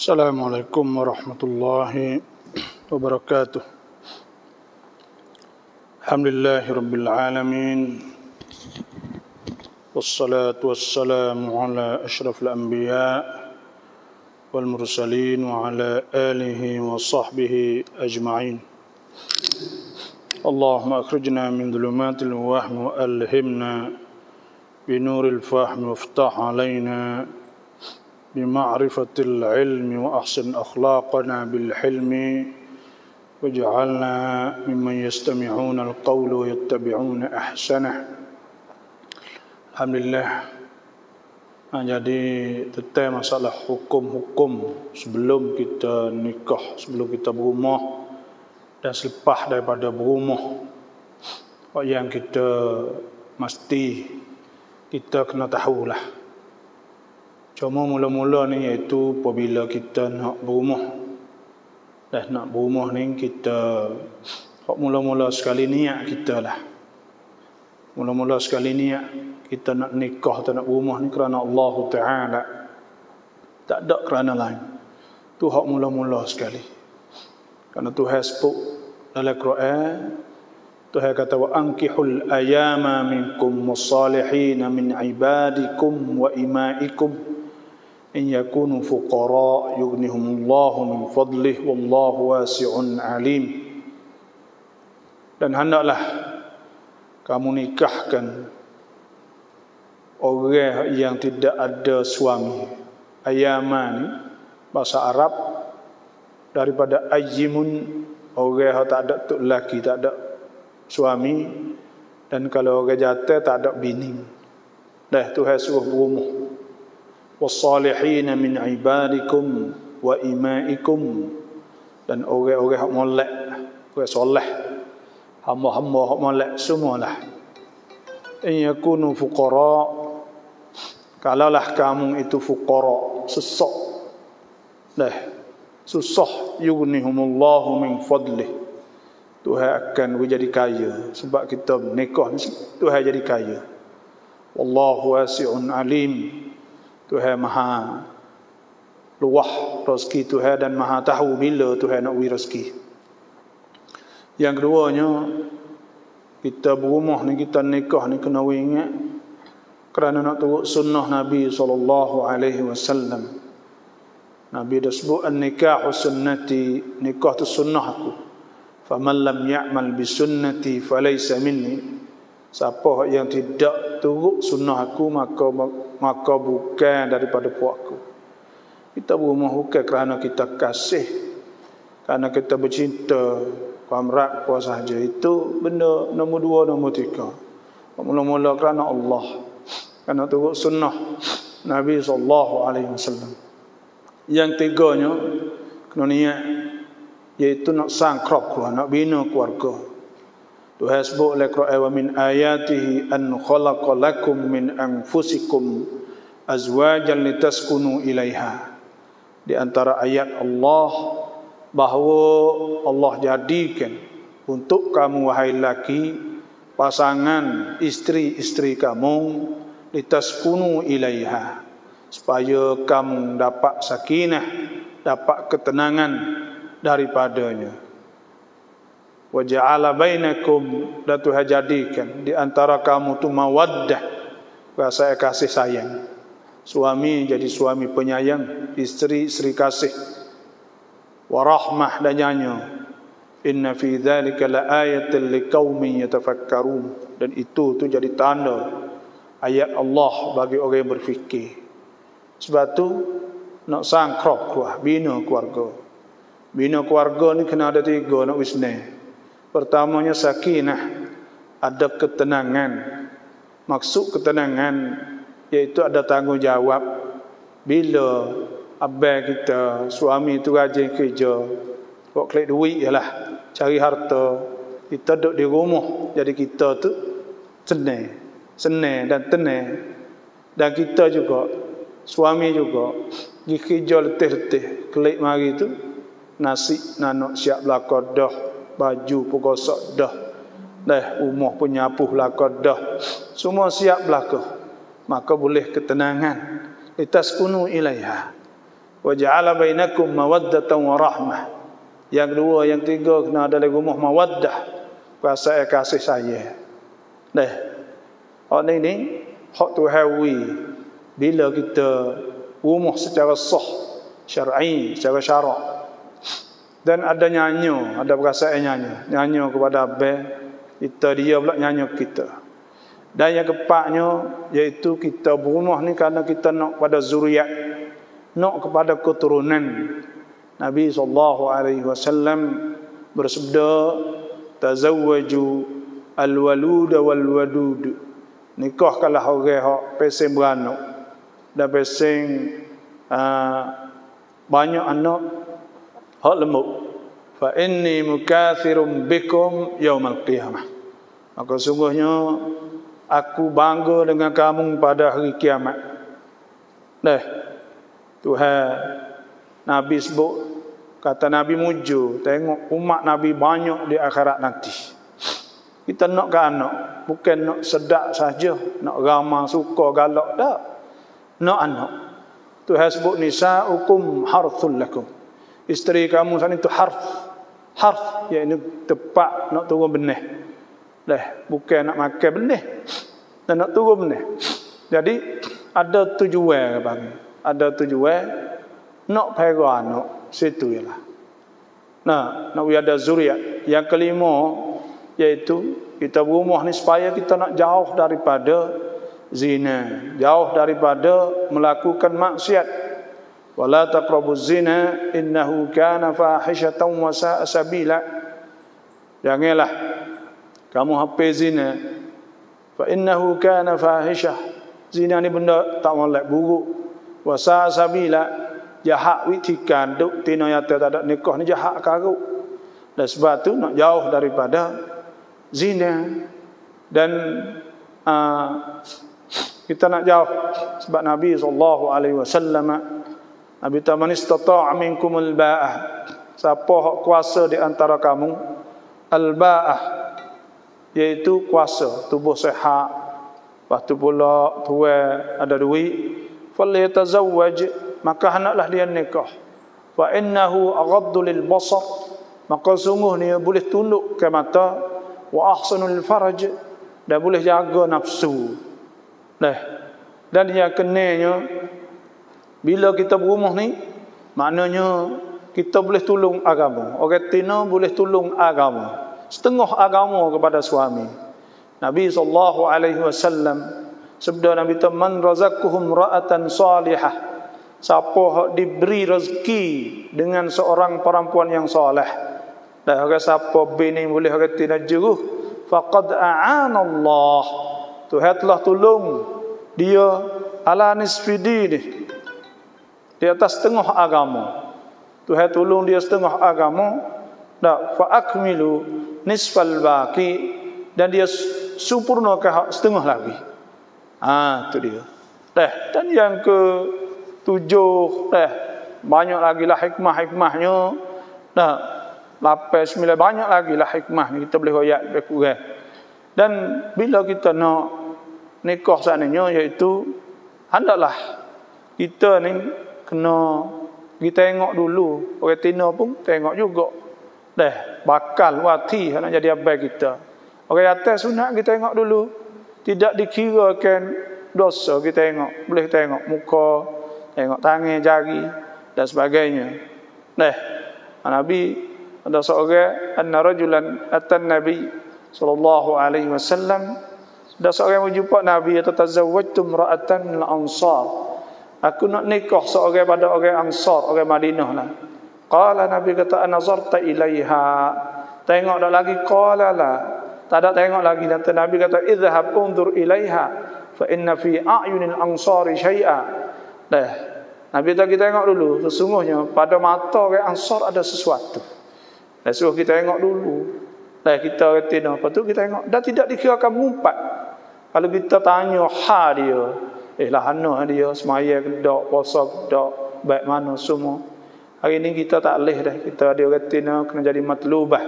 Assalamualaikum warahmatullahi wabarakatuh. Alhamdulillahirabbil alamin. Wassalatu wassalamu ala asyrafil anbiya wal mursalin wa ala alihi wa sahbihi ajma'in. Allahumma akhrijna min dhulumatil wahmi wa alhimna binuril fahmi waftah alaina بمعرفة العلم وأحسن أخلاقنا بالحلم واجعلنا ممن يستمعون القول ويتبعون أحسنه. Alhamdulillah. Jadi tentang masalah hukum-hukum sebelum kita nikah, sebelum kita berumah dan selepas daripada berumah, yang kita mesti kita kena tahulah. Cuma mula-mula ni iaitu apabila kita nak berumah. Dah nak berumah ni kita mula-mula sekali niat kita lah. Mula-mula sekali niat kita nak nikah atau nak berumah ni kerana Allah Ta'ala. Tak ada kerana lain. Tu hak mula-mula sekali. Kerana Tuhan sebut dalam Quran, Tuhan kata wa ankihul ayama minkum wassalihin min ibadikum wa imaikum in yakunu fuqara yughnihumullahu min fadlih wallahu wasi'un alim. Dan hendaklah kamu nikahkan orang yang tidak ada suami. Ayama ni bahasa Arab daripada ayyimun, orang yang tak ada tok lelaki, tak ada suami, dan kalau orang jatuh tak ada bini. Dah Tuhan suruh berumah. Wassalihin min ibadikum wa imaikum, dan orang-orang hak molek, orang soleh, hamba-hamba hak molek semualah. In yakunu fuqara, kalaulah kamu itu fuqara, susah. Dah susah, yughnihumullahu min fadlih, Tuhan akan menjadi kaya. Sebab kita nikah ni Tuhan jadi kaya. Wallahu wasi'un alim, Tuhan maha luah rezeki Tuhan dan maha tahu bila Tuhan nak beri rezeki. Yang keduanya, kita berumah ni, kita nikah ni kena ingat kerana nak turut sunnah Nabi SAW. Nabi dah sebut an-nikahu sunnati, nikah tu sunnah aku. Faman lam ya'mal bi sunnati falaysa minni. Siapa yang tidak turut sunnah aku maka bukan daripada puakku. Kita berumah bukan kerana kita kasih, kerana kita bercinta, pamrat puasa saja. Itu benda nombor dua, nombor tiga. Mula-mula kerana Allah, kerana turut sunnah Nabi SAW. Yang tiganya kena niat, iaitu nak sangkrap keluarga, nak bina keluarga. Tuhan sebut oleh Quran, wa min ayatihi an khalaqa lakum min anfusikum azwajan litaskunu ilaiha. Di antara ayat Allah bahawa Allah jadikan untuk kamu wahai laki pasangan isteri-isteri kamu, litaskunu ilaiha, supaya kamu dapat sakinah, dapat ketenangan daripadanya. Wa ja'ala bainakum, dan Tuhan jadikan di antara kamu tu mawaddah, rasa kasih sayang. Suami jadi suami penyayang, isteri kasih. Wa rahmah, dan nyanyi. Inna fi dzalika laayatan liqaumin yatafakkarun, dan itu tu jadi tanda ayat Allah bagi orang yang berfikir. Sebab tu nak sangkrap keluarga, bina keluarga. Bina keluarga ni kena ada tiga nak wisnah. Pertamanya sakinah, ada ketenangan. Maksud ketenangan iaitu ada tanggungjawab. Bila abang kita, suami itu rajin kerja, buat kelik duit ialah cari harta, kita duduk di rumah, jadi kita tu senang dan tenang. Dan kita juga, suami juga pergi kerja letih-letih, kelik mari tu nasi nanok siap belakang dah, baju pegosok dah, rumah penyapuh belakang dah, semua siap belakang. Maka boleh ketenangan, litaskunu ilaiha, Wa ja'ala bainakum mawaddatan wa rahmah. Yang kedua, yang tiga, kena ada lagi rumah mawaddah, rasa kasih sayang. Dah. Hak ni hak Tuhawi. Bila kita rumah secara sah, syar'i, secara syarak. Dan ada nyanyo, ada perasaan nyanyo kepada abang kita, dia pula nyanyo kita. Dan yang keempatnya iaitu kita berumah ni kerana kita nak pada zuriat, nak kepada keturunan. Nabi SAW bersabda, tazawwaju al-walud wal-wadud. Nikahkanlah orang hak pesing beranak dan pesing banyak anak, hak lembut. Fa inni mukathirum bikum yaumal qiyamah. Maka sungguhnya aku bangga dengan kamu pada hari kiamat. Dah. Tuhan Nabi sebut, kata Nabi muju, tengok umat Nabi banyak di akhirat nanti. Kita nak ke anak, bukan nak sedap saja, nak ramah, suka, galak, tak. Nak anak. Tuhan sebut nisa'ukum harthul lakum. Isteri kamu sana itu harf. Harf, iaitu tepat nak turun benih. Dah, bukan nak makan benih, dan nak turun benih. Jadi ada tujuan bang. Ada tujuan nak pera anak situ ialah. Nah, nak ada zuriat. Yang kelima iaitu kita berumah ni supaya kita nak jauh daripada zina, jauh daripada melakukan maksiat. Wala taqrabuz zina innahu kana fahishatan wa sa'a sabila. Janganlah kamu hampir zina. Fa innahu kana fahishah. Zina ni benda tak molek, buruk. Wa sa'a sabila, jahat witikan, duk tina yata tak ada nikah ni jahat karuk. Dan sebab tu nak jauh daripada zina. Dan kita nak jauh sebab Nabi SAW, Nabi ta man istata'a minkumul ba'ah, siapa hak kuasa di antara kamu, al-ba'ah iaitu kuasa, tubuh sihat, lepas tu pula tua ada duit, falyatazawwaj, maka hendaklah dia nikah. Fa innahu aghaddu lil basar, maka sungguh dia boleh tunduk ke mata, wa ahsanul faraj, dan boleh jaga nafsu. Dan yang kenanya, bila kita berumah ni, maknanya kita boleh tolong agama. Orang tina boleh tolong agama, setengah agama kepada suami. Nabi SAW sabda Nabi tu, man razaqahum ra'atan salihah, siapa diberi rezeki dengan seorang perempuan yang soleh. Dan orang siapa bini boleh orang tina juruh, faqad a'ana Allah, Tuhan telah tolong dia ala nisfi dini, di atas setengah agama. Tuhan tolong dia setengah agama. Fa akmilu nisfal baqi, dan dia sempurnakan setengah lagi. Tu dia. Dan yang ke-7, banyak lagi lah hikmah-hikmahnya. 8, 9 banyak lagi lah hikmah kita boleh ayat lebih kurang. Dan bila kita nak nikah sananya, iaitu hendaklah kita ni kena kita tengok dulu. Orang tina pun tengok juga. Bakal wati nak jadi abai kita. Orang atas sunat kita tengok dulu. Tidak dikirakan dosa, kita tengok. Boleh tengok muka, tengok tangan, jari dan sebagainya. Nabi ada seorang, anna rajulan atan Nabi sallallahu alaihi wasallam, ada seorang menjumpa Nabi, tatazawwajtu imra'atan min al-ansar, aku nak nikah seorang pada orang Ansar, orang Madinah lah. Qala, Nabi kata, anazarta ilaiha, tengok dak lagi? Qala la, tak ada tengok lagi. Nanti Nabi kata, idhhab unzur ilaiha fa inna fi a'yunil ansari syai'a. Nabi kata, kita tengok dulu, sesungguhnya pada mata orang Ansar ada sesuatu. Suruh kita tengok dulu. Kita reti dah, lepas tu kita tengok. Dan tidak dikirakan mengumpat. Kalau kita tanya dia, lah hana dia semaya ke tak, puasa ke tak, baik mana semua. Hari ni kita tak boleh dah. Kita ada orang tina kena jadi matlubah.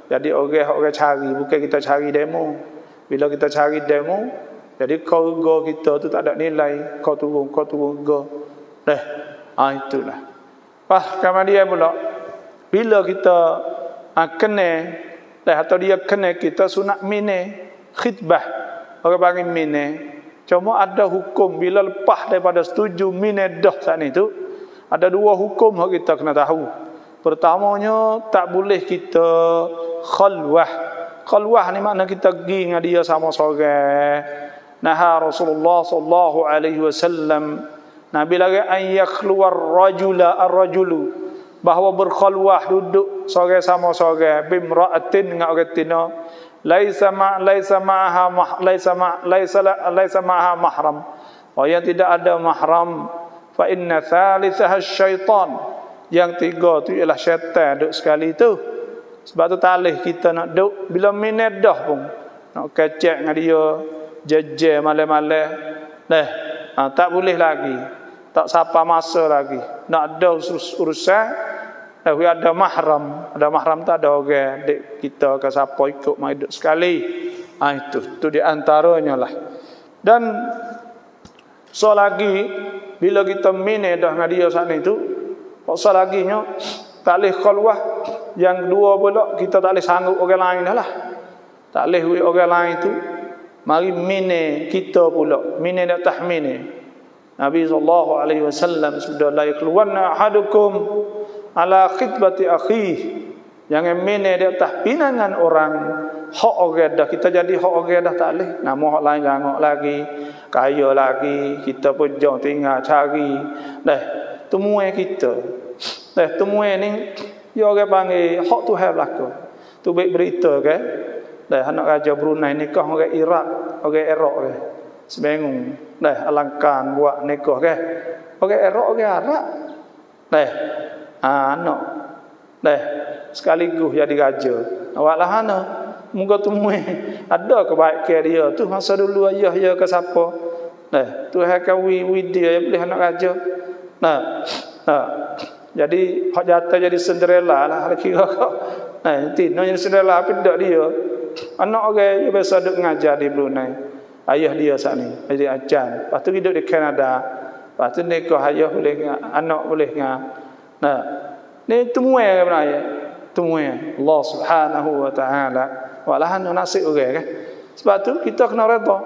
Jadi orang cari, bukan kita cari demo. Bila kita cari demo, jadi kau go kita tu tak ada nilai. Kau turun go. Itulah. Kemudian pula bila kita kena atau dia kena kita sunat mine khitbah, orang panggil mine. Cuma ada hukum bila lepas daripada setuju mine dah saat itu, ada dua hukum yang kita kena tahu. Pertamanya, tak boleh kita khalwah. Khalwah ni makna kita pergi dengan dia sama seorang. Naha Rasulullah sallallahu alaihi wasallam, Nabi lagi an yakhluwar ar-rajulu, bahawa berkhalwah duduk seorang sama seorang bimra'atin dengan orang tina laisa ma'aha mahram, yang tidak ada mahram. Fa inna thalithaha syaitan, yang tiga tu ialah syaitan duduk sekali tu. Sebab tu talih kita nak duduk bila minit dah pun nak kecek dengan dia jeje malam-malam tak boleh lagi, tak sapa masa lagi, nak ada urusan ada mahram. Ada mahram tak ada orang dek kita ke siapa ikut mai duduk sekali. Itu di antaranya lah. Dan so lagi bila kita minit dah dengan dia saat itu, pasal lagi nya tak boleh khalwah. Yang kedua pula kita tak boleh sanggup orang lain dah lah. Tak boleh orang lain tu mari mine kita pula, mine dak tah mine. Nabi sallallahu alaihi wasallam sabda la yakhluwanna ahadukum ala khitbati akhi, jangan mine dak tah pinangan orang hak orang dah. Kita jadi hak orang dah tak boleh. Nama hak lain jangan lagi, kaya lagi, kita pun jauh tinggal cari. Temuan kita. Temuan ni dia orang panggil hak Tuhan berlaku. Tu baik berita ke. Anak raja Brunei nikah orang Iraq, orang Iraq ke. Sebengung. Alangkan buat nikah ke. Orang Iraq, orang Arab. Anak. Sekaligus jadi raja. Awak lah ana. Muka temuan ada kebaikan dia tu masa dulu ayah ya ke siapa. Tuhan kawi dia yang boleh anak raja. Jadi hak jatuh jadi Cinderella lah kira kau. Nanti nak jadi Cinderella tapi tak dia. Anak orang yang biasa duk ngajar di Brunei. Ayah dia saat ni jadi ajan. Lepas tu hidup di Kanada. Lepas tu nikah ayah boleh anak boleh ni temuan ke benar. Temuan Allah Subhanahu wa taala. Walahan nasib orang kan. Sebab tu kita kena redha.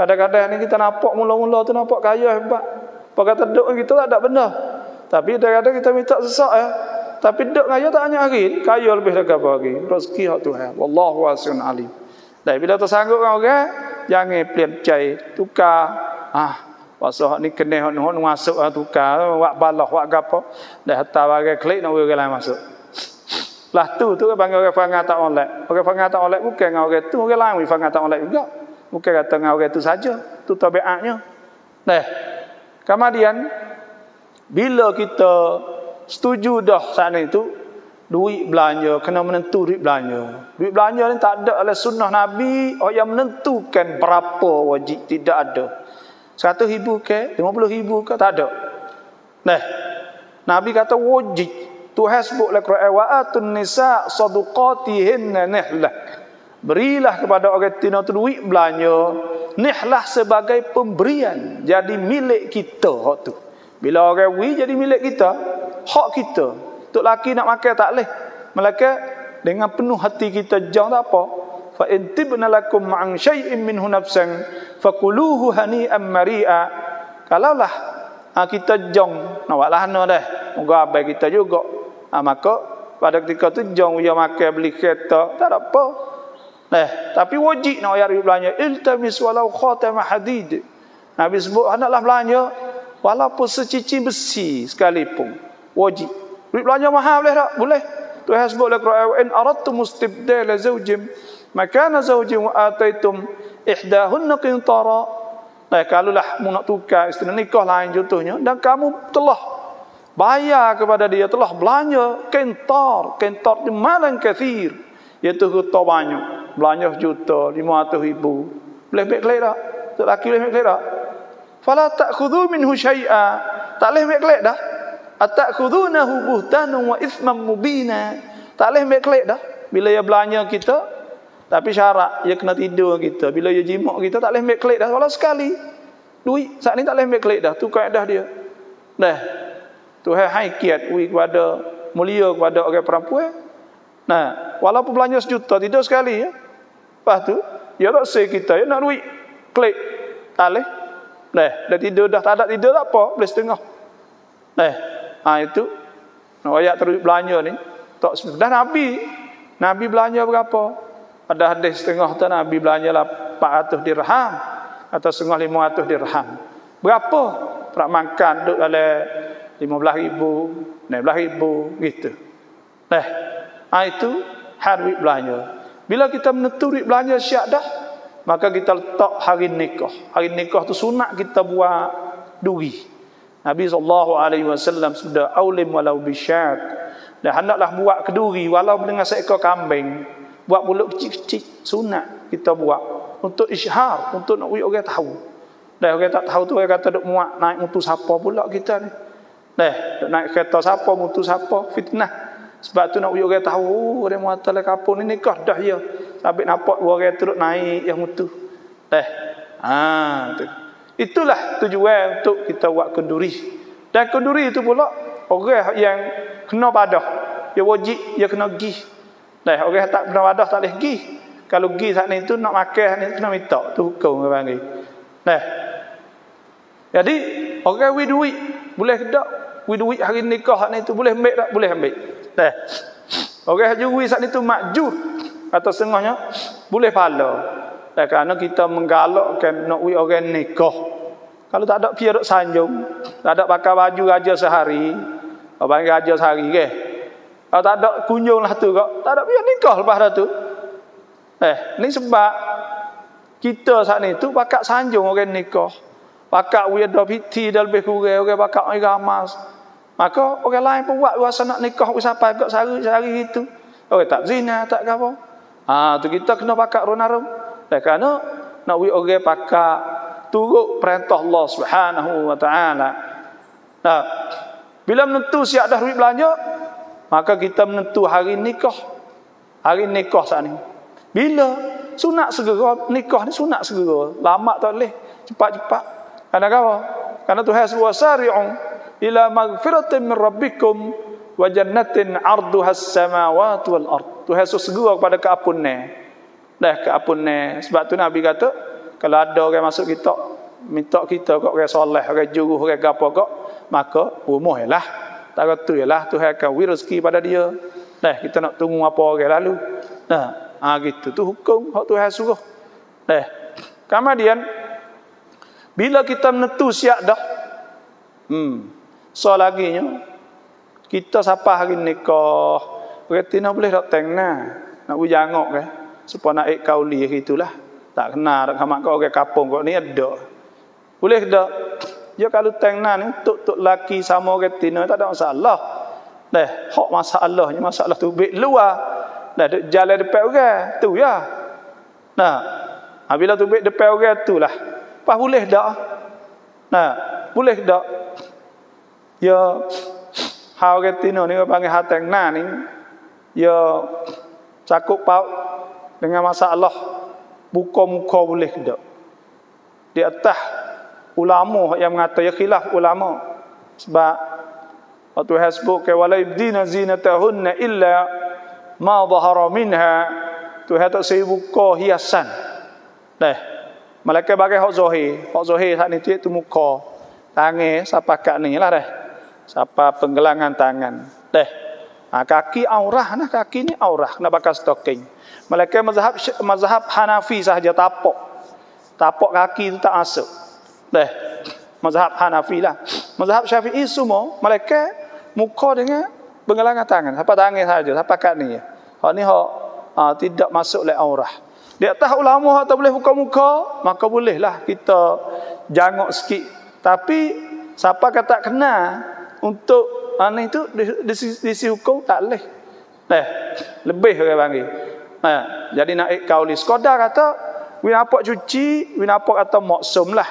Kadang-kadang ni kita nampak mula-mula tu nampak kaya hebat. Pakai teduk kita tak ada benda. Tapi kadang-kadang kita minta sesak Tapi duduk kaya tak hanya hari, kaya lebih dekat lagi. Rezeki hak Tuhan. Wallahu wasi'un alim. Dan bila tersanggup orang, jangan pelan-cai, tukar. Pasal hak ni kena hak masuk tukar, wak balah, wak gapo. Dah hantar bagai klik nak orang lain masuk. Lah tu kan panggil orang fangat tak oleh. Orang fangat tak oleh bukan dengan orang tu, orang lain fangat tak oleh juga. Bukan kata dengan orang tu saja. Tu tabiatnya. Kemudian bila kita setuju dah saat itu duit belanja, kena menentu duit belanja. Duit belanja ni tak ada oleh sunnah Nabi yang menentukan berapa wajib, tidak ada. 100,000 ke, 50,000 ke, tak ada. Nabi kata wajib. Tuhan sebut dalam Quran wa atun nisa sadaqatihinna nihlah. Berilah kepada orang tina tu duit belanja, nihlah sebagai pemberian, jadi milik kita hak tu. Bila orang wi jadi milik kita, hak kita. Tok laki nak makan tak leh. Melainkan dengan penuh hati kita jang tak apa. Fa in tibna lakum ma'an syai'in minhu nafsan fakuluhu hani'an mari'a. Kalaulah kita jang nak walah ana dah. Moga abai kita juga. Maka pada ketika tu jang dia makan beli kereta tak ada apa. Tapi wajib nak bayar belanja. Iltamis walau khatam hadid. Nabi sebut hendaklah belanja walaupun secicin besi sekalipun. Wajib. Duit belanja mahal boleh tak? Boleh. Tuhan sebut dalam Quran in aradtum istibdala zawjin makana zawjin wa ataitum ihdahunna qintara. Kalaulah mu nak tukar isteri nikah lain contohnya dan kamu telah bayar kepada dia, telah belanja kentar malan kathir, iaitu harta banyak, belanja juta, 500,000. Boleh baik tak? Tak laki boleh baik tak? Fala ta'khudhu minhu syai'a. Tak boleh baik dah. Ata'khudhunahu buhtanan wa ithman mubina. Tak boleh baik dah. Bila dia belanja kita, tapi syarat dia kena tidur kita. Bila dia jimak kita tak boleh baik dah walau sekali. Duit saat ni tak boleh baik dah. Tu kaedah dia. Tuhan hai kiat ui kepada mulia kepada orang perempuan. Nah, walaupun belanja 1 juta tidak sekali ya. Lepas tu, ya tak say kita ya nak duit klik tak boleh. Nah, dah tidur dah tak ada tidur tak apa, boleh setengah. Nah, itu nak ayat terus belanja ni tak dah Nabi belanja berapa? Ada hadis setengah tu Nabi belanja lah 400 dirham atau setengah 500 dirham. Berapa? Prak makan duk dalam 15,000, 16,000 gitu. Itu duit belanja. Bila kita menentu duit belanja syak dah, maka kita letak hari nikah. Hari nikah tu sunat kita buat duri. Nabi SAW sudah aulim walau bisyat. Dan hendaklah buat keduri walau dengan seekor kambing. Buat bulut kecil-kecil sunat kita buat untuk isyhar, untuk nak orang tahu. Dan orang tak tahu tu orang kata duk muat naik mutu siapa pula kita ni. Duk naik kereta siapa, mutu siapa, fitnah. Sebab tu nak orang tahu orang muat dalam kampung ni nikah dah ya. Sampai nampak orang teruk naik yang mutu. Tu. Itulah tujuan untuk kita buat kenduri. Dan kenduri itu pula orang yang kena padah, dia wajib dia kena pergi. Orang tak kena padah tak boleh pergi. Kalau pergi saat ni tu nak makan ni kena minta, tu hukum orang panggil. Jadi orang duit boleh tak? Duit hari nikah saat ni tu boleh ambil tak? Boleh ambil. Orang juri saat ni tu makjur atau setengahnya boleh pahala. Kerana kita menggalakkan nak orang nikah. Kalau tak ada pergi duk sanjung, tak ada pakai baju raja sehari, abang raja sehari ke. Kalau tak ada kunjung lah tu kok, tak ada pergi nikah lepas dah tu. Ni sebab kita saat ni tu pakai sanjung orang nikah. Pakai ada piti dah lebih kurang, orang pakai ramas. Maka orang lain pun buat rasa nak nikah sampai agak sehari itu. Orang tak zina, tak apa. Tu kita kena pakai ronarum. Kerana nak orang pakai turut perintah Allah Subhanahu wa taala. Bila menentu siap dah duit belanja, maka kita menentu hari nikah. Hari nikah saat ni. Bila sunat segera nikah ni sunat segera. Lama tak boleh, cepat-cepat. Kerana apa? Karena Tuhan wasari'u ila maghfiratin min rabbikum wa jannatin 'arduhas samawati wal ard. Tuhan segera kepada keampunan. Keampunan. Sebab tu Nabi kata, kalau ada orang masuk kita minta kita kok orang soleh, orang juruh, orang gapo kok, maka umuh ialah tak kata ialah Tuhan akan beri rezeki pada dia. Kita nak tunggu apa orang lalu. Gitu tu hukum hak Tuhan suruh. Kemudian bila kita menentu siap dah, so laginya kita siapa hari nikah, berarti nak boleh tak tengah nak bujangok ke supaya naik kauli gitulah. Tak kenal dak hamak kau orang kampung kau ni ada. Boleh tak? Ya kalau tengah ni untuk laki sama orang tina tak ada masalah. Hak masalahnya masalah tu bik luar. Duk jalan depan orang tu ya. Bila tu bik depan orang tulah. Pas boleh tak? Boleh tak? Ya hal orang tina ni panggil hal tengah ni ya cakup paut dengan masalah buka muka boleh tak? Di atas ulama yang mengata ya khilaf ulama. Sebab Tuhan sebut ke wala yubdina zinatahunna illa ma dhahara minha. Tuhan tak saya buka hiasan. Malaikat bagi hak zahir. Hak zahir saat ni tu muka, tangan, siapa kat ni lah dah. Siapa penggelangan tangan. Kaki aurah nah, kaki ni aurah nak pakai stocking. Malaikat mazhab Hanafi sahaja tapak. Tapak kaki tu tak masuk. Mazhab Hanafi lah. Mazhab Syafi'i semua malaikat muka dengan penggelangan tangan. Siapa tangan saja, siapa kat ni. Hak ni hak tidak masuk oleh aurah. Di atas ulama tak boleh buka muka, maka bolehlah kita jangok sikit. Tapi siapa kata kena untuk ni tu di sisi hukum tak boleh. Lebih orang panggil. Jadi nak kauli sekadar kata win apa cuci, win apa kata maksum lah.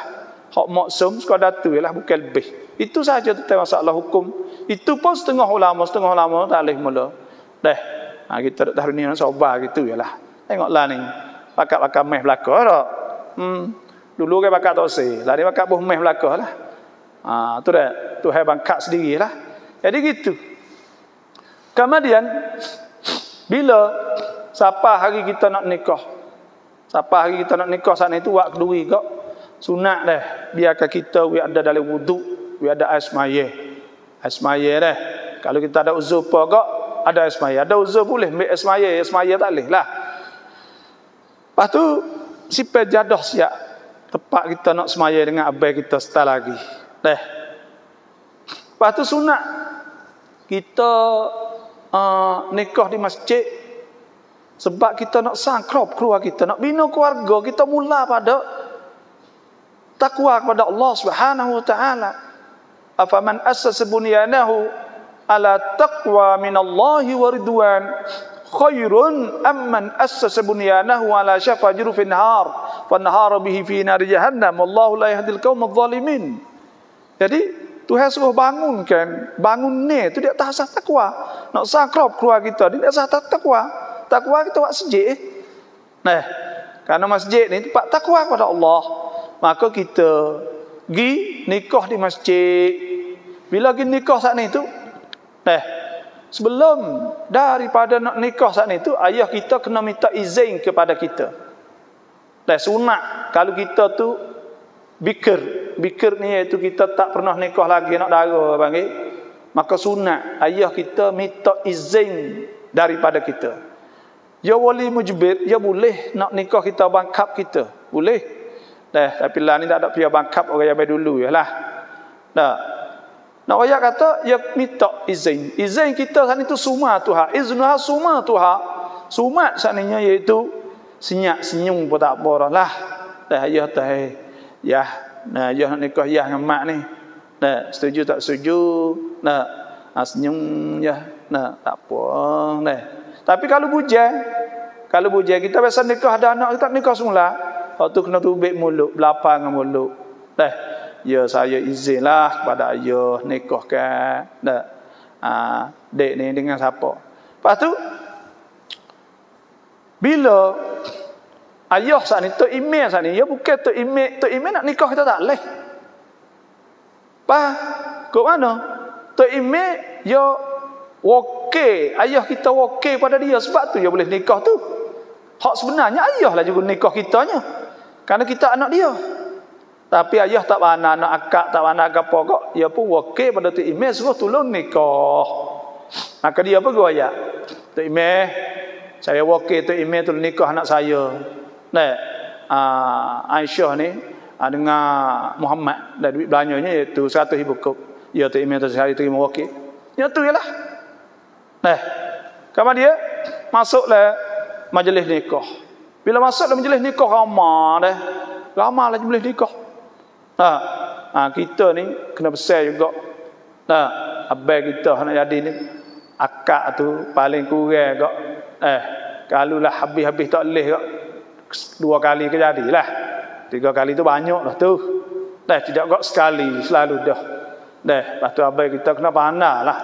Hak maksum sekadar tu ialah bukan lebih. Itu saja tentang masalah hukum. Itu pun setengah ulama tak boleh mula. Kita dak tahu ni sabar gitu ialah. Tengoklah ni. Pakat meh belaka dak. Dulu kan pakat tak se. Lah dia pakat buh meh belaka lah. Tu dah Tuhan bangkat sendirilah. Jadi gitu. Kemudian bila siapa hari kita nak nikah, siapa hari kita nak nikah sana itu waktu duit kok sunat dah. Biarkan kita we ada dalam wuduk, we ada asmaye. Asmaye dah. Kalau kita ada uzur apa kok ada asmaye. Ada uzur boleh ambil asmaye, asmaye tak boleh lah. Lepas tu si pejadah siap tepat kita nak semaya dengan abai kita setelah lagi. Dah. Lepas tu sunat kita nikah di masjid sebab kita nak sangkrop keluarga kita, nak bina keluarga kita mula pada takwa kepada Allah Subhanahu wa taala. Afaman assasa bunyanahu ala taqwa minallahi wa ridwan khairun amman assasa bunyanahu ala syafa jurufin nar fanhara bihi fi nar jahannam wallahu la yahdil qaumadh dhalimin. Jadi Tuhan suruh bangunkan, bangun ni tu dia tak asas takwa. Nak sakrop keluar kita, dia asas takwa. Takwa kita buat masjid. Nah, karena masjid ni tempat takwa kepada Allah, maka kita pergi nikah di masjid. Bila pergi nikah saat ni tu, nah, sebelum daripada nak nikah saat ni tu, ayah kita kena minta izin kepada kita. Nah, sunat kalau kita tu bikir. Bikir ni iaitu kita tak pernah nikah lagi nak dara panggil. Maka sunat ayah kita minta izin daripada kita. Ya wali mujbir, ya boleh nak nikah kita bangkap kita. Boleh. Tapi lah ni tak ada pihak bangkap orang yang dulu ya lah. Dah. Nak ayah kata ya minta izin. Izin kita saat itu suma Tuhan. Iznuha suma Tuhan. Sumat saatnya iaitu senyap senyum pun tak apa lah. Dah ayah teh. Ya, nah, ayah nak nikah ya dengan mak ni. Nah, setuju tak setuju? Nah, senyum ya. Nah, tak apa. Nah. Tapi kalau bujang kita biasa nikah ada anak kita nikah semula. Waktu kena tubik mulut, belapang dengan mulut. Nah, ya saya izinlah kepada ayah nikahkan. Nah, dek ni dengan siapa? Lepas tu bila ayah saat ni, Tok Imeh saat ni, ya bukan Tok Imeh nak nikah kita tak boleh. Kok mana? Tok Imeh, ya wakil, ayah kita wakil pada dia, sebab tu dia boleh nikah tu. Hak sebenarnya ayah lah juga nikah kitanya. Kerana kita anak dia. Tapi ayah tak mana anak akak, tak mana apa kok, dia pun wakil pada Tok Imeh, suruh tolong nikah. Maka dia apa gua ayah? Tok Imeh, saya wakil Tok Imeh tolong nikah anak saya. Nah, Aisyah ni dengan Muhammad dan duit belanjanya iaitu 100 ribu kop. Ya Tok Imeh tu sehari terima wakil. Ya tu ialah. Nah, kemudian masuklah majlis nikah. Bila masuklah majlis nikah ramai dah. Ramai lah majlis nikah. Kita ni kena besar juga. Nah, abai kita nak jadi ni akak tu paling kurang kok. Kalau lah habis-habis tak boleh kok. 2 kali ke jadilah. 3 kali tu banyak dah tu. Tidak kok sekali selalu dah. Lepas tu abai kita kena pandai lah.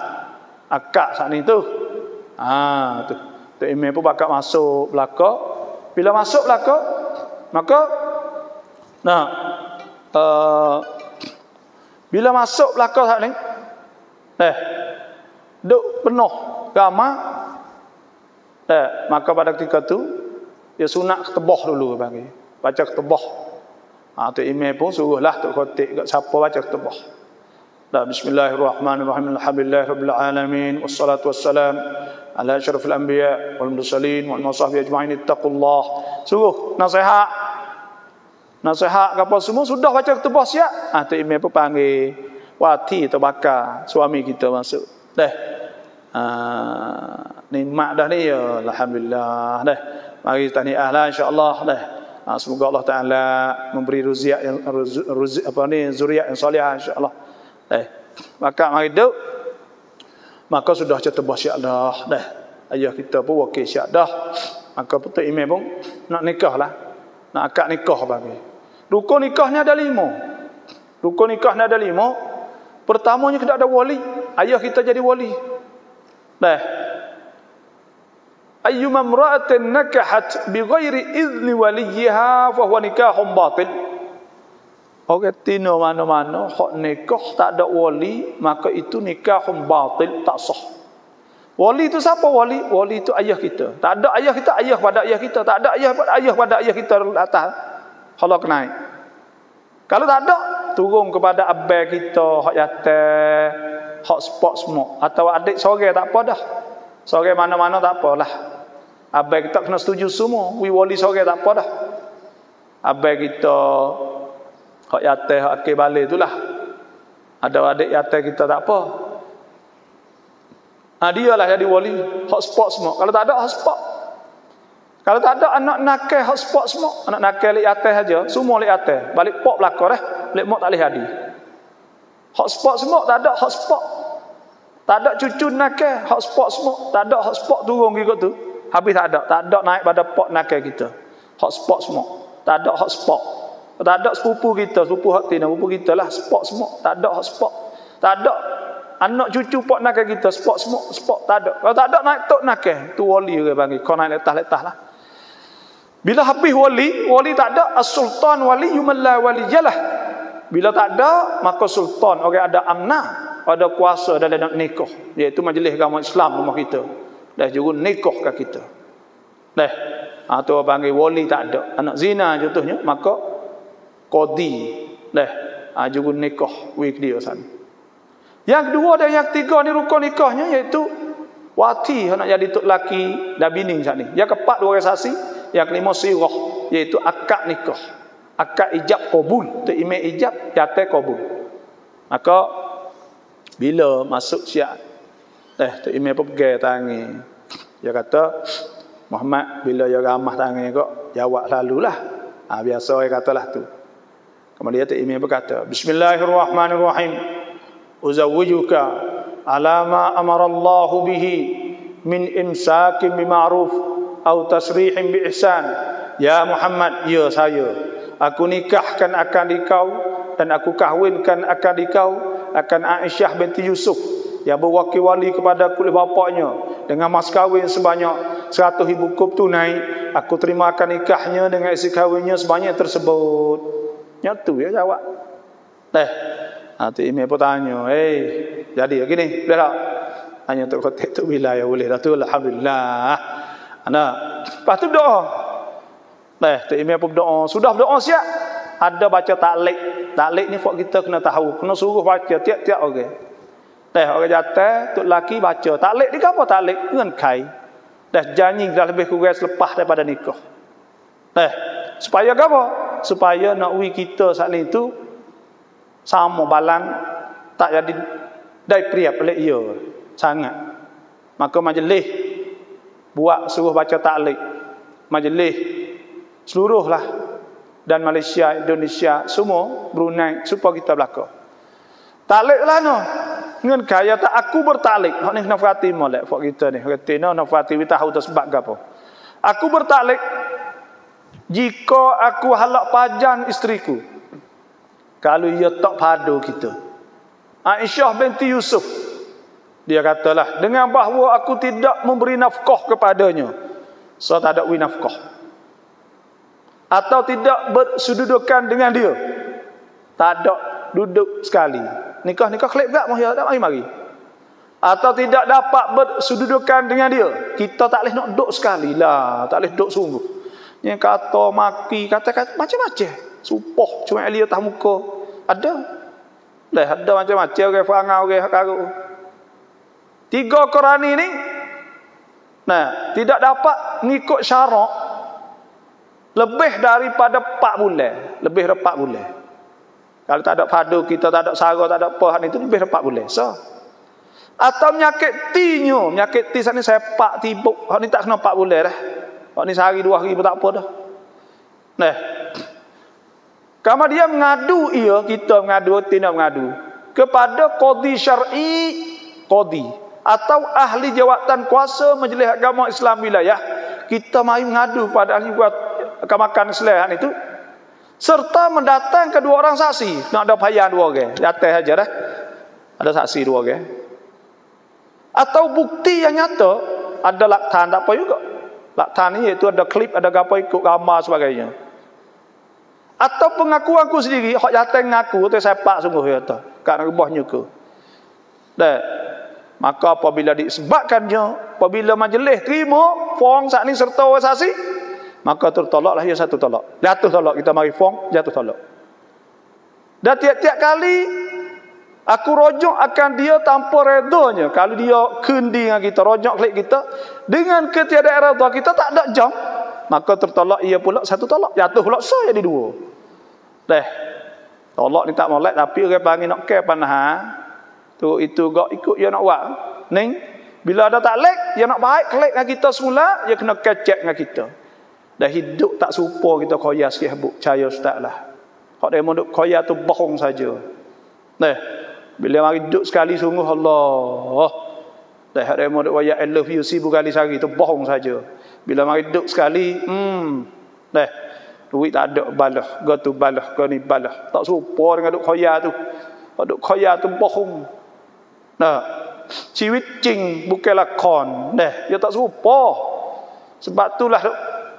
Akak saat ni tu. Tu. Tok Imeh pun bakal masuk belakang. Bila masuk belakang, maka bila masuk belakang saat ni, duk penuh ramai. Maka pada ketika tu dia sunat ketebah dulu bagi. Baca ketebah. Tok Imeh pun suruhlah tok khotik kat siapa baca ketebah. Bismillahirrahmanirrahim. Alhamdulillahirabbil alamin wassalatu wassalam ala asyrafil anbiya wal mursalin wal sahbihi ajma'in ittaqullah. Suruh nasihat apa semua sudah baca ketebah siap. Tok Imeh pun panggil wati atau bakar suami kita masuk. Nikmat dah ni ya alhamdulillah dah. Mari tahniah lah insya-Allah dah. Semoga Allah Taala memberi zuriat yang solehah insya-Allah. Maka mari duk. Maka sudah tertebas syak dah. Ayah kita pun wakil syak dah. Maka Tok Imeh pun nak nikah lah. Nak akad nikah bagi. Rukun nikahnya ada 5. Rukun nikahnya ada 5. Pertamanya kena ada wali. Ayah kita jadi wali. Ayyuma imra'atin nakahat bighairi idzni waliyha fa huwa nikahun batil. Orang tina mana-mana hak nikah tak ada wali, maka itu nikah batil, tak sah. Wali itu siapa wali? Wali itu ayah kita. Tak ada ayah kita, ayah pada ayah kita. Tak ada ayah pada ayah kita atas. Kalau naik. Kalau tak ada, turun kepada abang kita, hak yatim, hak sport semua. Atau adik sore tak apa dah. Sore mana-mana tak apalah. Abang kita kena setuju semua. Wali sore tak apa dah. Abang kita hak yatim, hak akil balik itulah. Ada adik yatim kita tak apa. Dia lah jadi wali. Hak sport semua. Kalau tak ada hak sport. Kalau tak ada anak nakal hak sport semua. Anak nakal lek yatim saja. Semua lek yatim. Balik pok belakang lek mak tak boleh hadi. Hak sport semua tak ada hak sport. Tak ada cucu nakal hak sport semua. Tak ada hak sport turun gitu tu. Habis tak ada. Tak ada naik pada pok nakal kita. Hak sport semua. Tak ada hak sport. Tak ada sepupu kita, sepupu hak tina, sepupu kita lah sport semua. Tak ada hak sport. Tak ada anak cucu pok nakal kita sport semua, sport tak ada. Kalau tak ada naik tok nakal, tu wali orang panggil. Kau naik letas lah. Bila habis wali tak ada, as-sultan wali yumalla waliyalah. Bila tak ada, maka sultan orang ada amnah, ada kuasa dalam nak nikah, iaitu majlis agama Islam rumah kita. Dah juga nikah ke kita. Dah. Tu orang panggil wali tak ada. Anak zina contohnya, maka qadi. Dah. Juga nikah wik dia sana. Yang kedua dan yang ketiga ni rukun nikahnya iaitu wati nak jadi tok laki dan bini sat ni. Yang keempat dua orang saksi, yang kelima sirah iaitu akad nikah. Akad ijab qabul, tu email ijab kata qabul. Maka bila masuk siap tu email pegang tangan. Dia kata Muhammad bila dia ramah tangan kok jawab lalulah. Biasa dia katalah tu. Kemudian tu email berkata Bismillahirrahmanirrahim. Uzawwijuka ala ma amara Allah bihi min imsakin bima'ruf atau tasrihin bi ihsan. Ya Muhammad, ya saya, aku nikahkan akan dikau dan aku kahwinkan akan dikau akan Aisyah binti Yusuf yang berwakil-wali kepada oleh bapaknya dengan mas kahwin sebanyak 100,000 kub tunai. Aku terimakan nikahnya dengan isi kahwinnya sebanyak tersebut. Nyatu ya jawab. Tu email pun tanya, jadi gini, boleh tak? Hanya untuk kotak tu bila ya boleh dah tu, alhamdulillah. Lepas tu doa. Tu email pun doa. Sudah berdoa siap. Ada baca taklik. Taklik ni buat kita kena tahu, kena suruh baca tiap-tiap orang. Orang jatuh, tok laki baca. Taklik ni apa taklik? Dengan kai. Janji dah lebih kurang selepas daripada nikah. Supaya apa? Supaya nak kita saat ni tu sama balan tak jadi dai priap oleh ia sangat. Maka majlis buat suruh baca taklik. Majlis seluruhlah dan Malaysia, Indonesia semua Brunei supaya kita belaka. Takliklah no. Dengan gaya tak aku bertaklik. Hak ni kena perhati molek buat kita ni. Kata nak perhati kita tahu tu sebab gapo. Aku bertaklik jika aku halak pajan isteriku. Kalau ia tak padu kita. Aisyah binti Yusuf. Dia katalah, dengan bahawa aku tidak memberi nafkah kepadanya. So tak ada nafkah. Atau tidak bersududukan dengan dia. Tak ada duduk sekali. Nikah-nikah klik tak mahir, tak mari. Atau tidak dapat bersududukan dengan dia. Kita tak boleh nak duduk sekali lah. Tak boleh duduk sungguh. Yang kata maki, kata-kata macam-macam. Supoh cuma elia atas muka. Ada. Ada macam-macam orang Ferangau, orang Karuk. 3 Qurani ni tidak dapat ngikut syarak lebih daripada 4 bulan. Lebih dari 4 bulan. Kalau tak ada padu kita, tak ada sara, tak ada apa itu lebih dari 4 bulan. So atau menyakit tinyo, menyakit ti sana saya pak tibuk. Hak ni tak kena 4 bulan dah. Hak ni sehari 2 hari pun tak apa dah. Kemudian mengadu kita mengadu, tidak mengadu kepada qadi syar'i, qadi atau ahli jawatan kuasa majlis agama Islam wilayah. Kita mari mengadu pada ahli kemakan Islam itu serta mendatangkan 2 orang saksi. Nak ada payah 2 orang, datang saja dah. Ada saksi 2 orang. Atau bukti yang nyata, ada laktan tak apa juga. Laktan ni iaitu ada klip, ada apa ikut gambar sebagainya. Atau pengakuan aku sendiri, hak jateng ngaku tu sepak sungguh ya tu. Kat rebahnya ke. Dah. Maka apabila disebabkannya, apabila majlis terima fong saat ni serta saksi, maka tertolaklah ia satu tolak. Jatuh tolak kita mari fong, jatuh tolak. Dan tiap-tiap kali aku rojok akan dia tanpa redanya. Kalau dia kendi dengan kita, rojok klik kita dengan ketiadaan redha kita tak ada jam, maka tertolak ia pula satu tolak. Jatuh pula so jadi dua. Dah. Tolak ni tak molek tapi orang panggil nak ke panah. Tu itu gak ikut dia nak buat. Ning bila ada tak lek, dia nak baik klik dengan kita semula, dia kena kecek dengan kita. Dah hidup tak serupa kita koya sikit habuk. Percaya ustaz lah. Hak dia mondok koya tu bohong saja. Dah. Bila mari duduk sekali sungguh Allah. Dah hak dia mondok koya I love you 1000 kali sehari tu bohong saja. Bila mari duduk sekali, dah. Duit tak ada balah, go tu balah, go ni balah. Tak serupa dengan duk khoya tu. Duk khoya tu bohong. Nah, ciwit cing bukan lakon. Dah, dia tak serupa. Sebab itulah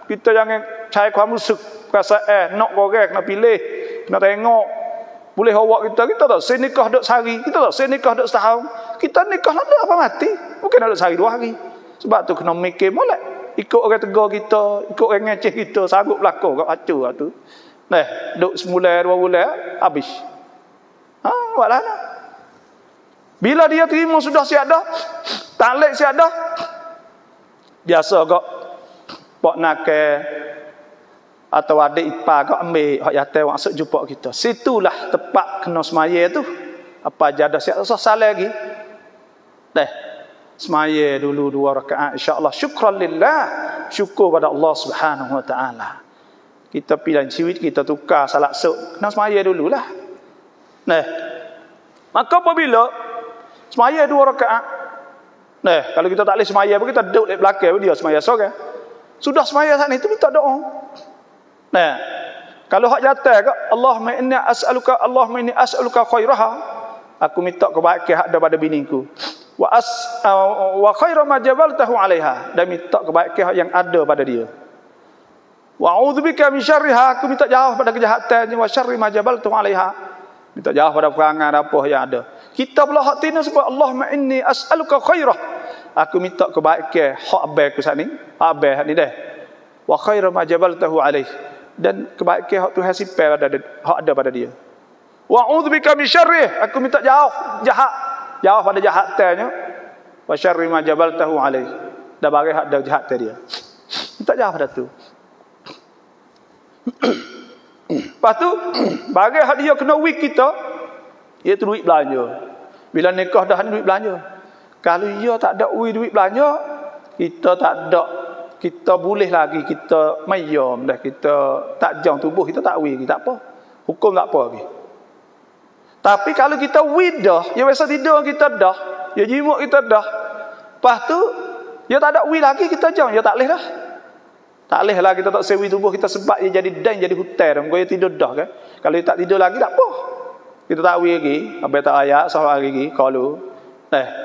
kita jangan cariความรู้สึก perasaan nak korek, nak pilih, nak tengok. Boleh awak kita tak say nikah dak sehari, kita tak say nikah dak setahun. Kita nikah nak apa mati, bukan nak sehari 2 hari. Sebab tu kena mikir molek. Ikut orang tegur kita, ikut orang ngeceh kita, sanggup belakang kat acu tu. Nah, duk sebulan 2 bulan habis. Buatlah lah. Bila dia terima sudah siap dah, taklek siap dah. Biasa kok pak nakal atau adik ipar kok ambil hak yatim maksud jumpa kita. Situlah tepat kena semaya tu. Apa aja dah siap salah lagi. Dah. Semaya dulu 2 rakaat insya-Allah syukran lillah, syukur pada Allah Subhanahu wa taala. Kita pilihan ciwit kita tukar salat suk, kena semaya dululah. Nah. Maka apabila semaya 2 rakaat. Nah, kalau kita tak boleh semaya pun kita duduk di belakang dia semaya sore. Sudah semaya saat itu minta doa. Nah. Kalau hak jatah ke Allahumma inni as'aluka khairaha. Aku minta kebaikan hak daripada biniku. Wa khairu ma jabaltahu 'alaiha, dan minta kebaikan yang ada pada dia. Wa a'udzubika min syarriha, aku minta jauh pada kejahatannya. Wa syarri ma jabaltahu 'alaiha, minta jauh pada perangan apa yang ada. Kita pula hak tina sebab Allahumma inni as'aluka khairah, aku minta kebaikan hak abaiku sat ni, abai hak ni dah. Wa khairu ma jabaltahu 'alaihi, dan kebaikan hak Tuhan simpan hak ada pada dia. Wa a'udzubika min syarrih, aku minta jauh pada jahatannya. Wa syarri ma jabaltahu alaih, dah bagi hak dah jahat dia. Minta jauh pada tu. Lepas tu bagi hak dia kena week kita, iaitu duit belanja. Bila nikah dah duit belanja. Kalau dia tak ada duit belanja, kita tak ada, kita boleh lagi kita mayam dah, kita tak jang tubuh kita tak week, tak apa. Hukum tak apa lagi. Tapi kalau kita widah, ya biasa tidur kita dah, ya jimuk kita dah. Lepas tu, ya tak ada wi lagi kita jang, ya tak boleh dah. Tak boleh lah kita tak sewi tubuh kita sebab dia jadi dan jadi hutan. Mungkin dia tidur dah kan. Kalau dia tak tidur lagi tak apa. Kita tak wi lagi, apa tak ayak sehari lagi kalau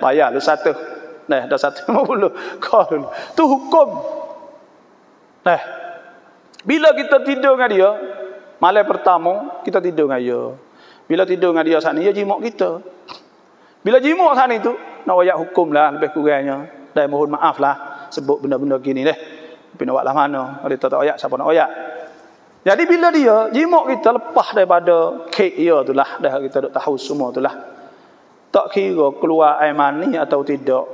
bayar lu 1. Dah 150. Kalau tu hukum. Bila kita tidur dengan dia, malam pertama kita tidur dengan dia. Bila tidur dengan dia saat ni, dia jimuk kita. Bila jimuk saat ni tu, nak wayak hukum lah lebih kurangnya. Dan mohon maaf lah sebut benda-benda gini deh. Tapi nak buat lah mana. Kalau dia tak wayak, siapa nak wayak. Jadi bila dia jimuk kita, lepas daripada kek dia tu lah. Dah kita dah tahu semua tu lah. Tak kira keluar air mani atau tidak.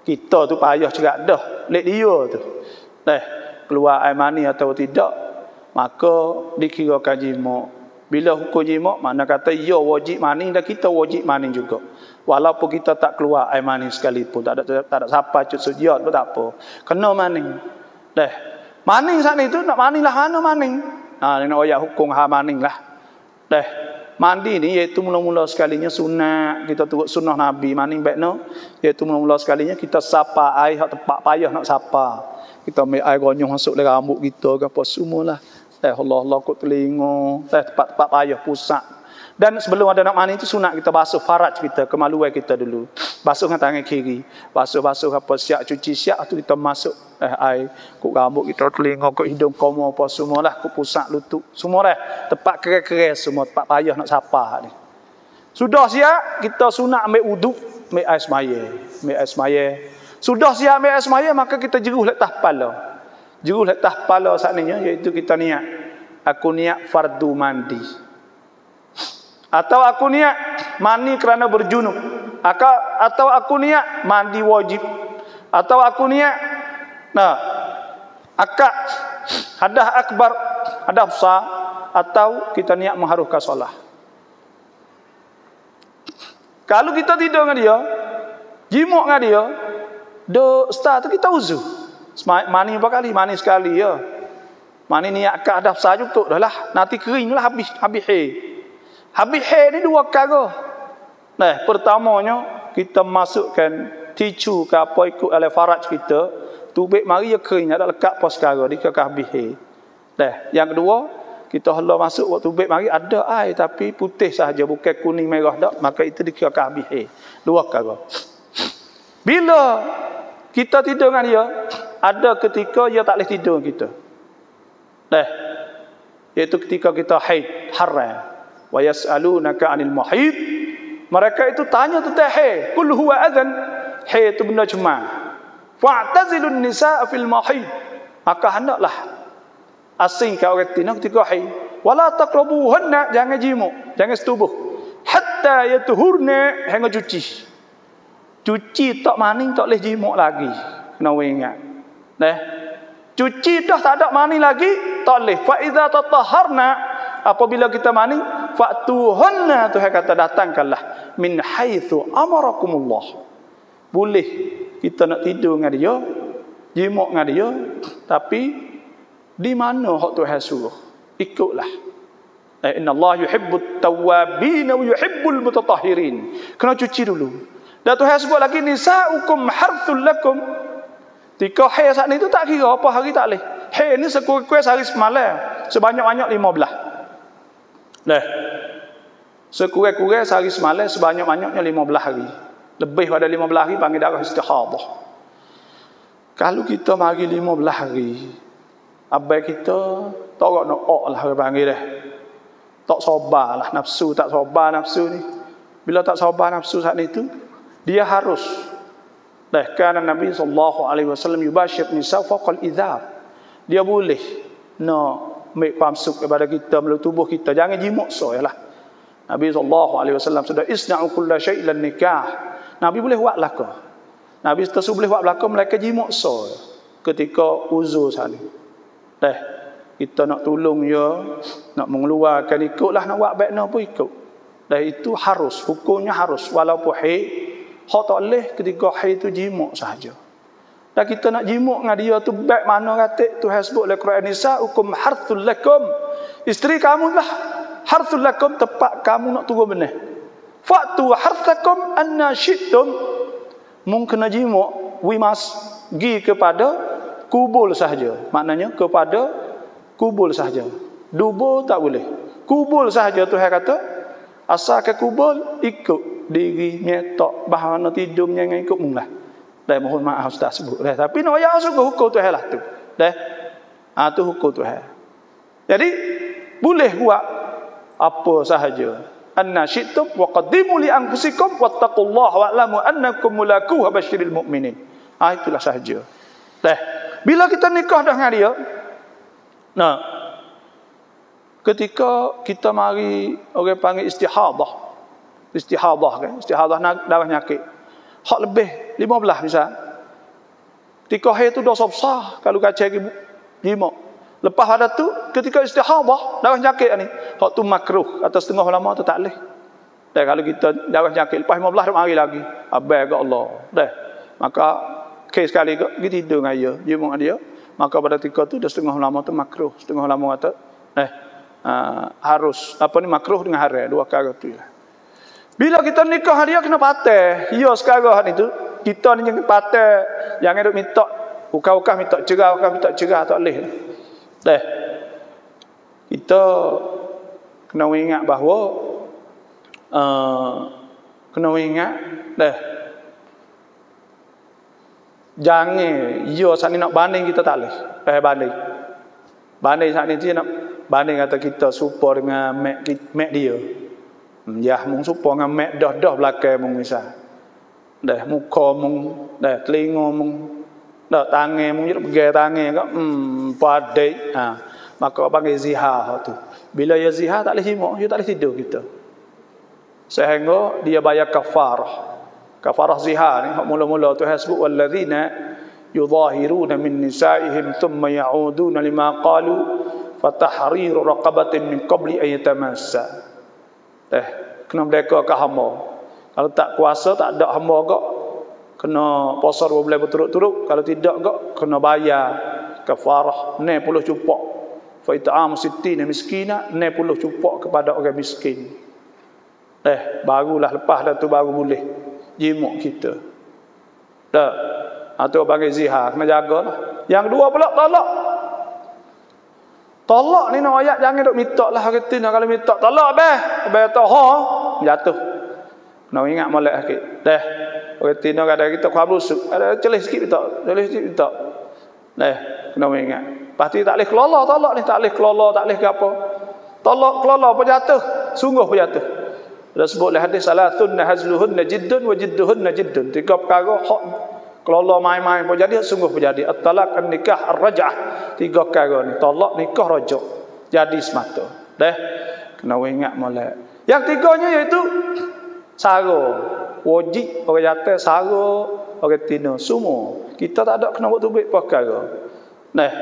Kita tu payah cerak dah. Lek dia tu. Keluar air mani atau tidak, maka dikirakan jimuk. Bila hukum jimuk, mana kata ya wajib mani dan kita wajib mani juga. Walaupun kita tak keluar air mani sekalipun, tak ada siapa cut sujud pun tak apa. Kena mani. Mani saat itu nak mani lah mana mani. Nak ayat hukum ha mani lah. Mandi ni iaitu mula-mula sekalinya sunat, kita turut sunnah Nabi mani baikno, iaitu mula-mula sekalinya kita sapa air hak tempat payah nak sapa. Kita ambil air gonyong masuk dalam rambut kita ke apa semualah. Allah kot telinga, tempat payah pusat. Dan sebelum ada nak mandi itu sunat kita basuh faraj kita, kemaluan kita dulu. basuh dengan tangan kiri, basuh apa siap cuci siap tu kita masuk air kuk rambut kita, telinga, kuk hidung, komo apa semualah, kuk pusat lutut semua dah, tempat kere-kere semua, tempat payah nak sapa ni. Sudah siap kita sunat ambil wudu, ambil air semaya. Sudah siap ambil air semaya, maka kita jeruh letak kepala. Jeruh letak kepala saat ni, iaitu kita niat, aku niat fardu mandi. Atau aku niat mandi kerana berjunub. Atau aku niat mandi wajib. Atau aku niat akad hadas akbar, hadas besar. Atau kita niat mengharukan solat. Kalau kita tidur dengan dia, jimuk dengan dia, start tu kita uzur. Mani berapa kali? Mani sekali ya. Mani niat akad hadas besar cukup dah lah. Nanti kering lah habis haid. Habis haid ni dua perkara. Pertamanya kita masukkan tisu ke apa ikut oleh faraj kita, tubik mari ya kering, ada lekat pos sekarang dia ke habis haid. Yang kedua, kita hala masuk waktu tubik mari ada air tapi putih sahaja, bukan kuning merah dak, maka itu dikira habis haid. Dua perkara. Bila kita tidur dengan dia, ada ketika dia tak boleh tidur kita. Iaitu ketika kita haid haram. Wa yas'alunaka 'anil mahid. Mereka itu tanya tentang haid. Qul huwa adzan. Haid itu benda cemar. Fa'tazilun nisaa fil mahid. Maka hendaklah asingkan orang tina ketika haid. Wala taqrabuhunna, jangan jimuk, jangan setubuh. Hatta yatuhurna, hingga cuci. Cuci tak maning tak boleh jimuk lagi. Kena ingat. Cuci dah tak ada mani lagi, tak boleh. Fa iza tatahharna, apabila kita mani, fa'tuhunna, Tuhan kata datangkanlah min haitsu amarakumullah. Boleh kita nak tidur dengan dia, jimuk dengan dia, tapi di mana hak Tuhan suruh, ikutlah. Inna Allah yuhibbut tawwabin wa yuhibbul mutatahhirin. Kena cuci dulu. Dan Tuhan sebut lagi nisaukum harthul lakum. Tika haid saat ni tu tak kira apa hari tak boleh. Haid ni sekurang-kurang sehari semalam, sebanyak-banyak 15. Sekurang-kurang sehari semalam, sebanyak-banyaknya 15 hari. Lebih pada 15 hari panggil darah istihadah. Kalau kita mari 15 hari, abai kita tak nak lah orang panggil dah. Tak sabar lah nafsu, tak sabar nafsu ni. Bila tak sabar nafsu saat itu, dia harus. Kerana Nabi SAW yubashir nisa faqal idhab. Dia boleh nak make pamsuk kepada kita melalui tubuh kita. Jangan jimuk soyalah. Nabi SAW sudah isna'u kulla syai' lan nikah. Nabi boleh buat belaka. Nabi tersebut boleh buat belaka mereka jimuk so ketika uzur saling. Kita nak tolong dia, nak mengeluarkan ikutlah, nak buat baik nak pun ikut. Itu harus, hukumnya harus walaupun haid. Hak tak boleh ketika haid tu jimuk sahaja. Dan kita nak jimuk dengan dia tu baik mana kata Tuhan sebut dalam Quran, nisaukum harthul lakum. Isteri kamu lah harthul lakum, tempat kamu nak turun benih. Fa'tu harthakum anna syi'tum. Mungkin nak jimuk, we must gi kepada kubul sahaja. Maknanya kepada kubul sahaja. Dubur tak boleh. Kubul sahaja Tuhan kata. Asalkan kubul ikut diri nyetok bahan tidurnya dengan ikut mula. Mohon maaf Ustaz sebut. Tapi nak ayat sungguh hukum Tuhan lah tu. Tu hukum Tuhan. Jadi boleh buat apa sahaja. Anna syi'tum wa qaddimu li anfusikum wattaqullaha wa'lamu annakum mulaquhu basyiril mu'minin. Itulah sahaja. Bila kita nikah dengan dia, ketika kita mari orang panggil istihadah. Istihadah kan? Istihadah darah nyakit. Hak lebih 15 misal. Ketika haid tu dosa besar kalau kacau jimuk. Lepas ada tu ketika istihadah darah nyakit ni, hak tu makruh atau setengah ulama tu tak boleh. Kalau kita darah nyakit lepas 15 mari lagi. Abai kat Allah. Maka kes sekali kita tidur dengan dia, jimuk dengan dia, maka pada ketika tu dah setengah ulama tu makruh. Setengah ulama kata harus makruh dengan haram, dua perkara tu lah. Bila kita nikah dia kena patah. Ya sekarang itu kita ni jangan patah, jangan duk minta ukah-ukah minta cerah tak boleh. Kita kena ingat bahawa Jangan yo saat ni nak banding kita tak boleh. Banding. Banding saat ni dia nak banding kata kita serupa dengan mek dia. Ya mung serupa dengan mek dah belakang mung misal. Dah muka mung, dah telinga mung, dah tangan mung je pegang tangan kau padai. Maka panggil zihar tu. Bila ya zihar tak boleh jimat, dia tak boleh tidur kita. Sehingga dia bayar kafarah. Kafarah zihar ni hak mula-mula tu hasbuk walladzina yudhahiruna min nisaihim thumma ya'uduna lima qalu fatahriru raqabatin min qabli an yatamassa. Kena mereka ke hamba. Kalau tak kuasa tak ada hamba gak kena puasa 2 bulan berturut-turut, kalau tidak gak kena bayar kafarah 60 cupak. Fa it'am 60 miskina 60 cupak kepada orang miskin. Barulah lepas dah tu baru boleh jimuk kita. Dah. Atau panggil zihar, kena jagalah. Yang dua pula talak. Talak ni nak ayat jangan duk minta lah kata nak kalau minta talak abang tahu jatuh. Nak ingat molek sikit. Dah. Kata nak ada kita kuat busuk, ada celih sikit minta. Dah, kena ingat. Pasti tak boleh kelola talak ni, tak boleh kelola, tak boleh ke apa. Talak kelola pun jatuh, sungguh pun jatuh. Dah sebutlah hadis salatun hazluhunna jiddun wa jidduhunna jiddun. 3 perkara hak kelola main-main pun jadi, sungguh pun jadi. At-talaq, an-nikah, ar-raj'ah. 3 perkara ni, talak, nikah, rajak. Jadi semata. Dah. Kena ingat molek. Yang tiganya iaitu sara. Wajib orang jatuh sara, orang tina semua. Kita tak ada kena buat tubik perkara. Nah.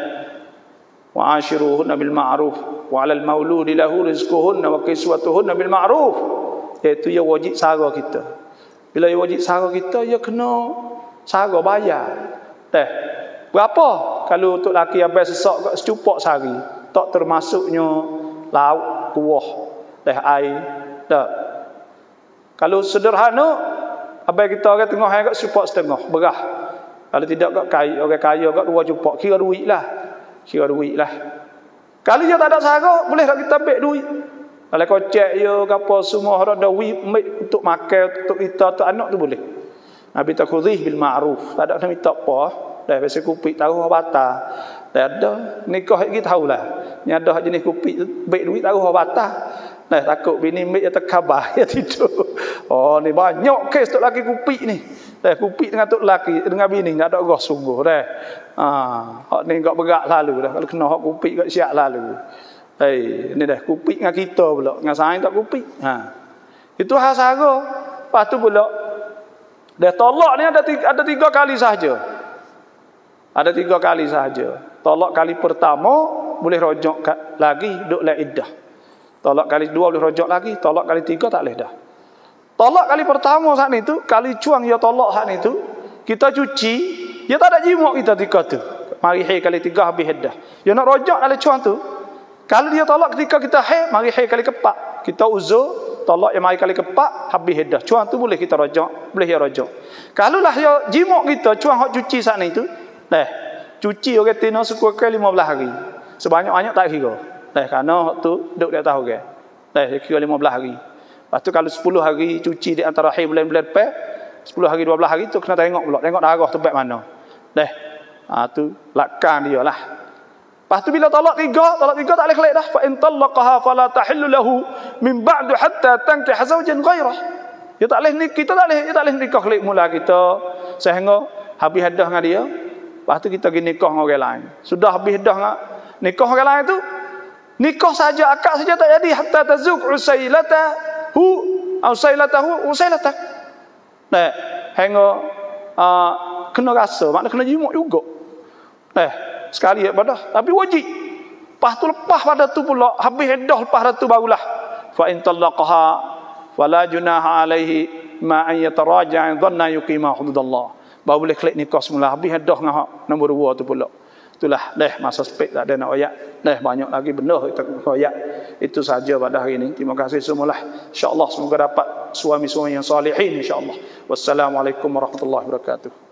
Wa ashiruhunna bil ma'ruf wa 'alal mauludi lahu rizquhunna wa kiswatuhunna bil ma'ruf. Itu ya wajib sara kita. Bila ya wajib sara kita, ya kena sara bayar. Berapa? Kalau untuk laki abang sesak secupak sehari, tak termasuknya lauk, kuah, air. Tak. Kalau sederhana, abang kita orang tengah hari secupak setengah, berah. Kalau tidak orang kaya 2 cupak, kira duit lah. Kalau dia tak ada sara, boleh tak kita ambil duit? Kalau kau cek ya apa semua ada duit untuk makan untuk kita untuk anak tu boleh. Nabi tak khudhih bil ma'ruf. Tak ada nak minta apa. Dah biasa kupik taruh batal. Tak ada nikah kita tahulah. Ni ada jenis kupik baik duit taruh batal. Nah takut bini mek dia terkhabar ya tidur. Oh ni banyak kes tok laki kupik ni. Dah kupik dengan tok laki dengan bini enggak ada roh sungguh dah. Hak ni enggak berak lalu dah. Kalau kena hak kupik enggak siap lalu. Ni dah kupik dengan kita pula. Dengan saing tak kupik. Itu hal sara. Lepas tu pula dah tolak ni ada 3 kali sahaja. Ada 3 kali sahaja. Tolak kali pertama boleh rojak lagi duk la iddah. Tolak kali 2 boleh rojak lagi, tolak kali 3 tak boleh dah. Tolak kali pertama saat itu, kali cuang ya tolak saat itu, kita cuci, dia tak ada jimat kita ketika tu. Mari hai kali 3 habis iddah. Dia nak rojak kali cuang tu. Kalau dia tolak ketika kita hai, mari hai kali keempat. Kita uzur, tolak yang mari kali keempat, habis iddah. Cuang tu boleh kita rojak, boleh ya rojak. Kalau lah ya jimat kita, cuang hak cuci saat itu, cuci orang tina sekurang 15 hari. Sebanyak-banyak tak kira. Kerana hak tu duduk di atas orang. Kira 15 hari. Lepas tu kalau 10 hari cuci di antara hari bulan-bulan lepas, 10 hari 12 hari tu kena tengok pula, tengok darah tu baik mana. Tu lakukan dia lah. Lepas tu bila talak 3 tak boleh kelik dah. Fa in talaqaha fala tahillu lahu min ba'du hatta tankiha zawjan ghairah. Dia tak boleh kita tak boleh nikah kelik mula kita sehingga habis iddah dengan dia. Lepas tu kita pergi nikah dengan orang lain. Sudah habis iddah dengan nikah orang lain tu, nikah saja akad saja tak jadi hatta tazuk usailatahu usailatak. Hingga kena rasa, makna kena jimat juga. Sekali pada tapi wajib. Lepas pada tu pula habis iddah lepas dah tu barulah fa in talaqaha fala junaha alaihi ma an yataraja'a dhanna yuqima hududallah. Baru boleh klik nikah semula habis iddah dengan hak nombor 2 tu pula. Itulah masa spek tak ada nak ayat. Banyak lagi benda kita ayat. Itu saja pada hari ini. Terima kasih semualah. Insya-Allah semoga dapat suami-suami yang salihin insya-Allah. Wassalamualaikum warahmatullahi wabarakatuh.